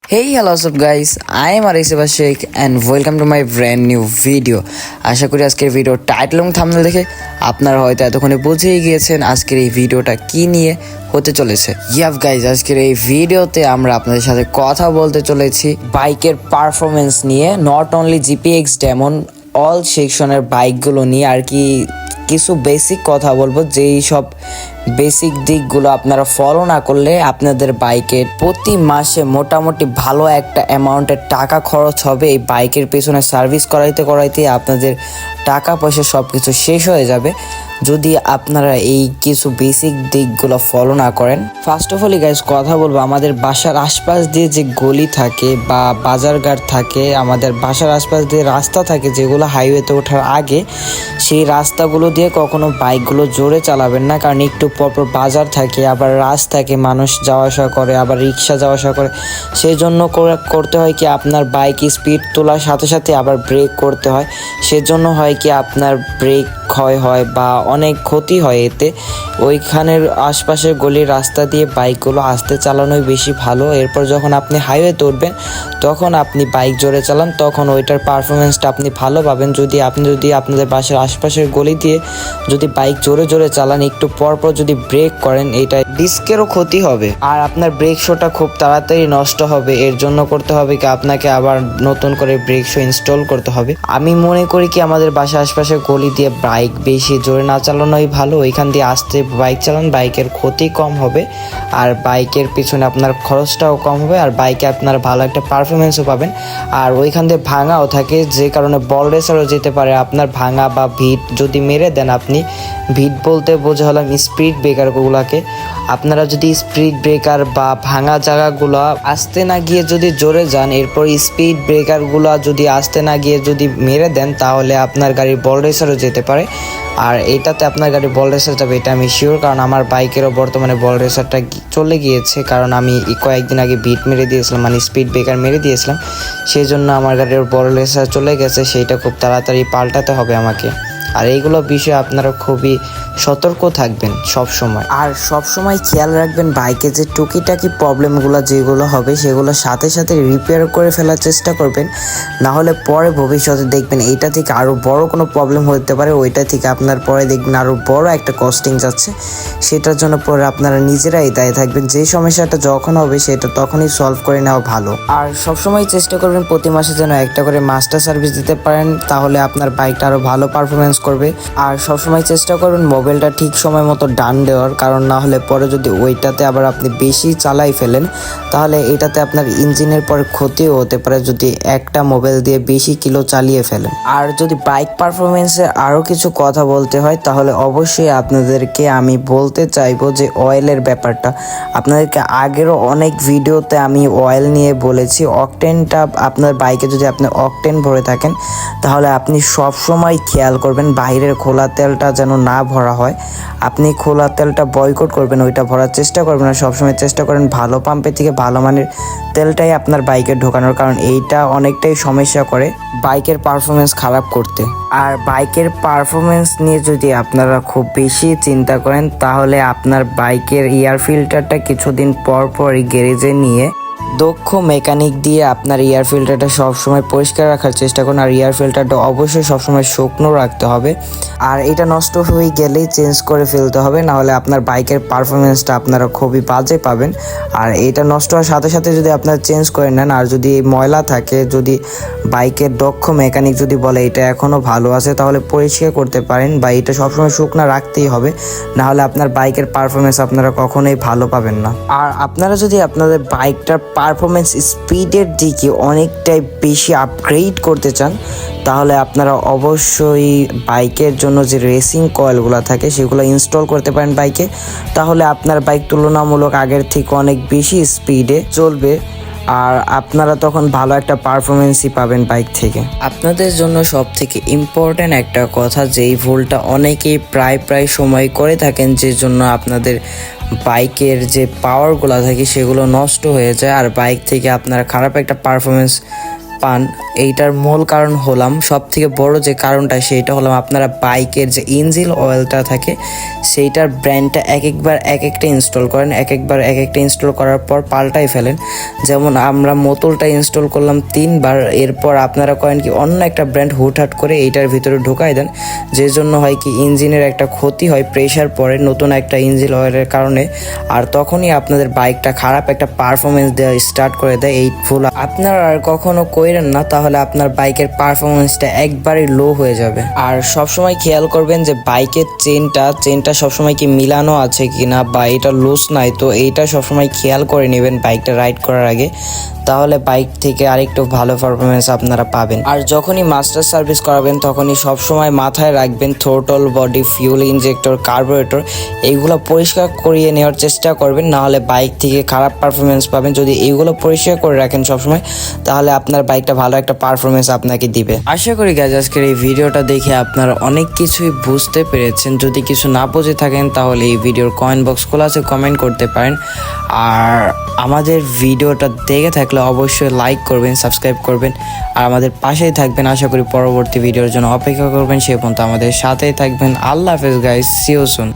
Hey, hello, what's up guys? I am Arisaba Sheikh and welcome to my brand new video. আশা করি আজকের video title এবং thumbnail দেখে আপনারা হয়তো এতক্ষণে বুঝেই গিয়েছেন আজকের এই ভিডিওটা কি নিয়ে হতে চলেছে। গাইজ, আজকের এই ভিডিওতে আমরা আপনাদের সাথে কথা বলতে চলেছি বাইকের পারফরমেন্স নিয়ে, not only GPX Demon, all সেকশনের বাইকগুলো নিয়ে আর কি কিছু বেসিক কথা বলবো। যেই সব বেসিক দিকগুলো আপনারা ফলো না করলে আপনাদের বাইকে প্রতি মাসে মোটামুটি ভালো একটা অ্যামাউন্টের টাকা খরচ হবে। এই বাইকের পেছনে সার্ভিস করাইতে আপনাদের টাকা পয়সা সব কিছু শেষ হয়ে যাবে যদি আপনারা এই কিছু বেসিক দিকগুলো ফলো না করেন। ফার্স্ট অফ অল গাইজ কথা বলবো, আমাদের বাসার আশপাশ দিয়ে যে গলি থাকে বা বাজারঘাট থাকে, আমাদের বাসার আশপাশ দিয়ে রাস্তা থাকে যেগুলো হাইওয়েতে ওঠার আগে, সেই রাস্তাগুলো দিয়ে কখনো বাইকগুলো জোরে চালাবেন না, কারণ একটু পরপর বাজার থাকে, আবার রাস্তা থাকে, মানুষ যাওয়া আসা করে, আবার রিক্সা যাওয়া আসা করে। সেই জন্য করতে হয় কি আপনার বাইক স্পিড তোলার সাথে সাথে আবার ব্রেক করতে হয়। সেজন্য হয় কি আপনার ব্রেক ক্ষয় হয় বা অনেক ক্ষতি হয় এতে। ওইখানের আশপাশের গলির রাস্তা দিয়ে বাইকগুলো আস্তে চালানোই বেশি ভালো। এরপর যখন আপনি হাইওয়েতে উঠবেন তখন আপনি বাইক জোরে চালান, তখন ওইটার পারফরমেন্সটা আপনি ভালো পাবেন। যদি আপনাদের বাসার আশপাশের গলি দিয়ে যদি বাইক জোরে জোরে চালান, একটু পরপর যদি ব্রেক করেন, এটা ডিস্কেরও ক্ষতি হবে আর আপনার ব্রেক শোটা খুব তাড়াতাড়ি নষ্ট হবে। এর জন্য করতে হবে কি আপনাকে আবার নতুন করে ব্রেক শো ইনস্টল করতে হবে। আমি মনে করি কি আমাদের বাসার আশপাশের গলি দিয়ে বাইক বেশি জোরে না চালানোই ভালো। ওইখান দিয়ে আস্তে বাইক চালান, বাইকের ক্ষতি কম হবে আর বাইকের পিছনে আপনার খরচটাও কম হবে আর বাইকে আপনার ভালো একটা পারফরমেন্সও পাবেন। আর ওইখান দিয়ে ভাঙাও থাকে, যে কারণে বল রেসারও যেতে পারে। আপনার ভাঙা বা ভিট যদি মেরে দেন, আপনি ভিট বলতে বোঝা হলাম স্পিড ব্রেকারগুলোকে, আপনারা যদি স্পিড ব্রেকার বা ভাঙা জায়গাগুলো আসতে না গিয়ে যদি জোরে যান, এরপর স্পিড ব্রেকারগুলো যদি আসতে না গিয়ে যদি মেরে দেন, তাহলে আপনার গাড়ির বল রেসারও যেতে পারে। আর এটাতে আপনার গাড়ি বল রেসার যাবে এটা আমি শিওর, কারণ আমার বাইকেরও বর্তমানে বল রেসারটা চলে গিয়েছে, কারণ আমি কয়েকদিন আগে বিট মেরে দিয়েছিলাম, মানে স্পিড ব্রেকার মেরে দিয়েছিলাম। সেই জন্য আমার গাড়ির বল রেসার চলে গেছে, সেইটা খুব তাড়াতাড়ি পাল্টাতে হবে আমাকে। আর এইগুলো বিষয়ে আপনারা খুবই সতর্ক থাকবেন সব সময়, আর সব সময় খেয়াল রাখবেন বাইকে যে টুকিটাকি প্রবলেমগুলো যেগুলো হবে সেগুলো সাথে সাথে রিপেয়ার করে ফেলার চেষ্টা করবেন। না হলে পরে ভবিষ্যতে দেখবেন এইটা থেকে আরও বড় কোনো প্রবলেম হতে পারে, ওইটা থেকে আপনার পরে দেখবেন আরও বড় একটা কস্টিং যাচ্ছে। সেটার জন্য পরে আপনারা নিজেরাই দায়ী থাকবেন। যে সমস্যাটা যখন হবে সেটা তখনই সলভ করে নেওয়া ভালো। আর সবসময় চেষ্টা করবেন প্রতি মাসে যেন একটা করে মাস্টার সার্ভিস দিতে পারেন, তাহলে আপনার বাইকটা আরও ভালো পারফরমেন্স করবে। আর সবসময় চেষ্টা করবেন মোবাইলটা ঠিক সময় মতো ডান দেওয়ার, কারণ না হলে পরে যদি ওইটাতে আবার আপনি বেশি চালাই ফেলেন তাহলে এটাতে আপনার ইঞ্জিনের পরে ক্ষতিও হতে পারে যদি একটা মোবাইল দিয়ে বেশি কিলো চালিয়ে ফেলেন। আর যদি বাইক পারফরমেন্সে আরও কিছু কথা বলতে হয় তাহলে অবশ্যই আপনাদেরকে আমি বলতে চাইবো যে অয়েলের ব্যাপারটা। আপনাদেরকে আগেরও অনেক ভিডিওতে আমি অয়েল নিয়ে বলেছি। অকটেনটা আপনার বাইকে যদি আপনি অকটেন ভরে থাকেন তাহলে আপনি সব সময় খেয়াল করবেন বাইরের খোলা তেলটা যেন না ভরা হয়। আপনি খোলা তেলটা বয়কট করবেন, ওইটা ভরার চেষ্টা করবেন না। সবসময় চেষ্টা করেন ভালো পাম্পের থেকে ভালো মানের তেলটাই আপনার বাইকে ঢোকানোর, কারণ এইটা অনেকটাই সমস্যা করে বাইকের পারফরমেন্স খারাপ করতে। আর বাইকের পারফরমেন্স নিয়ে যদি আপনারা খুব বেশি চিন্তা করেন তাহলে আপনার বাইকের এয়ার ফিল্টারটা কিছুদিন পর পরই গ্যারেজে নিয়ে দক্ষ মেকানিক দিয়ে আপনার এয়ার ফিল্টারটা সবসময় পরিষ্কার রাখার চেষ্টা করুন। আর এয়ার ফিল্টারটা অবশ্যই সবসময় শুকনো রাখতে হবে, আর এটা নষ্ট হয়ে গেলেই চেঞ্জ করে ফেলতে হবে, নাহলে আপনার বাইকের পারফরমেন্সটা আপনারা খুবই বাজে পাবেন। আর এটা নষ্ট হওয়ার সাথে সাথে যদি আপনারা চেঞ্জ করে নেন, আর যদি ময়লা থাকে, যদি বাইকের দক্ষ মেকানিক যদি বলে এটা এখনও ভালো আছে, তাহলে পরিষ্কার করতে পারেন, বা এটা সবসময় শুকনো রাখতেই হবে, নাহলে আপনার বাইকের পারফরমেন্স আপনারা কখনোই ভালো পাবেন না। আর আপনারা যদি আপনাদের বাইকটার পারফরমেন্স স্পিডের দিকে অনেকটাই বেশি আপগ্রেড করতে চান তাহলে আপনারা অবশ্যই বাইকের জন্য যে রেসিং কয়েলগুলো থাকে সেগুলো ইনস্টল করতে পারেন বাইকে। তাহলে আপনার বাইক তুলনামূলক আগের থেকে অনেক বেশি স্পিডে চলবে আর আপনারা তখন ভালো একটা পারফরমেন্সই পাবেন বাইক থেকে। আপনাদের জন্য সব থেকে ইম্পর্ট্যান্ট একটা কথা, যেই ভুলটা অনেকেই প্রায় সময় করে থাকেন, যে জন্য আপনাদের বাইকের যে পাওয়ারগুলো থাকে সেগুলো নষ্ট হয়ে যায় আর বাইক থেকে আপনারা খারাপ একটা পারফরমেন্স পান। এইটার মূল কারণ হলাম, সব থেকে বড় যে কারণটা সেইটা হলাম আপনারা বাইকের যে ইঞ্জিন অয়েলটা থাকে সেইটার ব্র্যান্ডটা একবার এক একটা ইনস্টল করেন, একবার এক একটা ইনস্টল করার পর পাল্টাই ফেলেন। যেমন আমরা মোটলটা ইনস্টল করলাম 3বার, এরপর আপনারা করেন কি অন্য একটা ব্র্যান্ড হুটহাট করে এইটার ভিতরে ঢোকাই দেন, যে জন্য হয় কি ইঞ্জিনের একটা ক্ষতি হয়, প্রেশার পড়ে নতুন একটা ইঞ্জিন অয়েলের কারণে, আর তখনই আপনাদের বাইকটা খারাপ একটা পারফরমেন্স দেওয়া স্টার্ট করে দেয়। এই ভুল আপনারা আর কখনো কইরেন না, তাহলে আপনার বাইকের পারফরমেন্সটা একবারই লো হয়ে যাবে। আর সবসময় খেয়াল করবেন যে বাইকের চেনটা সবসময় কি মিলানো আছে কিনা বা এটা লুজ নাই, তো এইটা সবসময় খেয়াল করে নেবেন বাইকটা রাইড করার আগে, তাহলে বাইক থেকে আরেকটু ভালো পারফরমেন্স আপনারা পাবেন। আর যখনই মাস্টার সার্ভিস করাবেন তখনই সবসময় মাথায় রাখবেন throttle, body, fuel injector, carburettor এইগুলো পরিষ্কার করিয়ে নেওয়ার চেষ্টা করবেন, নাহলে বাইক থেকে খারাপ পারফরমেন্স পাবেন। যদি এইগুলো পরিষ্কার করে রাখেন সবসময়, তাহলে আপনার বাইকটা ভালো একটা পারফরমেন্স আপনাকে দিবে। আশা করি গাইজ আজকের এই ভিডিওটা দেখে আপনারা অনেক কিছুই বুঝতে পেরেছেন। যদি কিছু না বুঝে থাকেন তাহলে এই ভিডিওর কমেন্ট বক্স খোলা আছে, কমেন্ট করতে পারেন। আর আমাদের ভিডিওটা দেখে থাকলে অবশ্যই লাইক করবেন, সাবস্ক্রাইব করবেন আর আমাদের পাশেই থাকবেন। আশা করি পরবর্তী ভিডিওর জন্য অপেক্ষা করবেন, সে পর্যন্ত আমাদের সাথেই থাকবেন। আল্লাহ হাফেজ গাইস, সি ইউ সুন।